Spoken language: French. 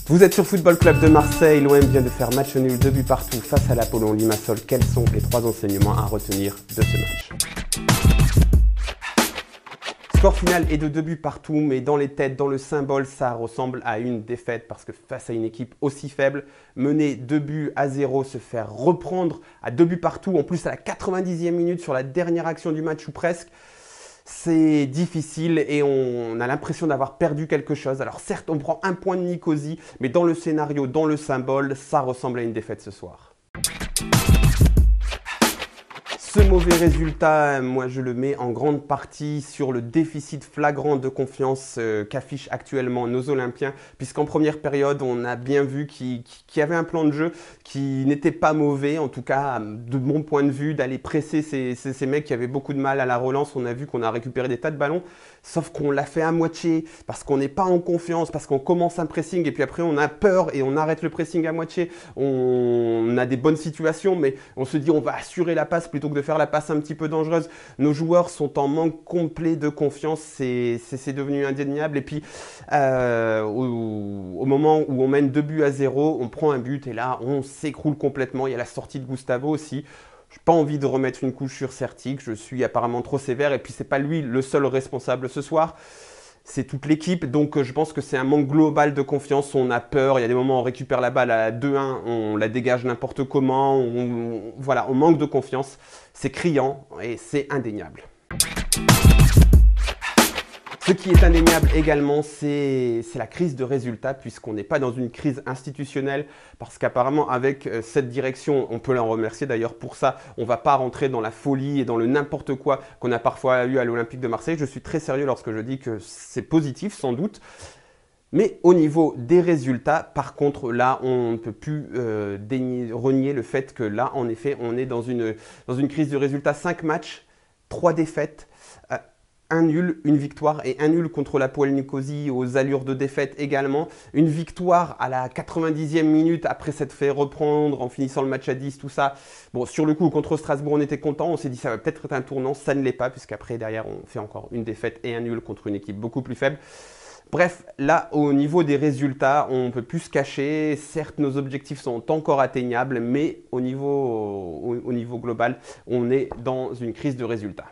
Vous êtes sur Football Club de Marseille, l'OM vient de faire match nul, 2 buts partout face à l'Apollon Limassol. Quels sont les 3 enseignements à retenir de ce match? Score final est de 2 buts partout, mais dans les têtes, dans le symbole, ça ressemble à une défaite parce que face à une équipe aussi faible, mener 2 buts à 0, se faire reprendre à 2 buts partout, en plus à la 90e minute sur la dernière action du match ou presque, c'est difficile et on a l'impression d'avoir perdu quelque chose. Alors certes, on prend un point de Nicosie, mais dans le scénario, dans le symbole, ça ressemble à une défaite ce soir. Ce mauvais résultat, moi je le mets en grande partie sur le déficit flagrant de confiance qu'affichent actuellement nos Olympiens, puisqu'en première période, on a bien vu qu'il y avait un plan de jeu qui n'était pas mauvais, en tout cas de mon point de vue, d'aller presser ces mecs qui avaient beaucoup de mal à la relance. On a vu qu'on a récupéré des tas de ballons, sauf qu'on l'a fait à moitié, parce qu'on n'est pas en confiance, parce qu'on commence un pressing et puis après on a peur et on arrête le pressing à moitié. On a des bonnes situations, mais on se dit on va assurer la passe plutôt que de faire la passe un petit peu dangereuse. Nos joueurs sont en manque complet de confiance, c'est devenu indéniable. Et puis au moment où on mène 2 buts à 0, on prend un but et là on s'écroule complètement. Il y a la sortie de Gustavo aussi. Je n'ai pas envie de remettre une couche sur Sertic, je suis apparemment trop sévère et puis c'est pas lui le seul responsable ce soir. C'est toute l'équipe, donc je pense que c'est un manque global de confiance, on a peur, il y a des moments où on récupère la balle à 2-1, on la dégage n'importe comment, voilà, on manque de confiance, c'est criant et c'est indéniable. Ce qui est indéniable également, c'est la crise de résultats, puisqu'on n'est pas dans une crise institutionnelle, parce qu'apparemment avec cette direction, on peut l'en remercier d'ailleurs pour ça, on ne va pas rentrer dans la folie et dans le n'importe quoi qu'on a parfois eu à l'Olympique de Marseille. Je suis très sérieux lorsque je dis que c'est positif, sans doute. Mais au niveau des résultats, par contre, là, on ne peut plus renier le fait que là, en effet, on est dans une crise de résultats. 5 matchs, 3 défaites. Un nul, une victoire et un nul contre l'Hapoel Nicosie aux allures de défaite également. Une victoire à la 90e minute après s'être fait reprendre en finissant le match à 10, tout ça. Bon, sur le coup, contre Strasbourg, on était content. On s'est dit ça va peut-être être un tournant. Ça ne l'est pas puisqu'après, derrière, on fait encore une défaite et un nul contre une équipe beaucoup plus faible. Bref, là, au niveau des résultats, on ne peut plus se cacher. Certes, nos objectifs sont encore atteignables, mais au niveau global, on est dans une crise de résultats.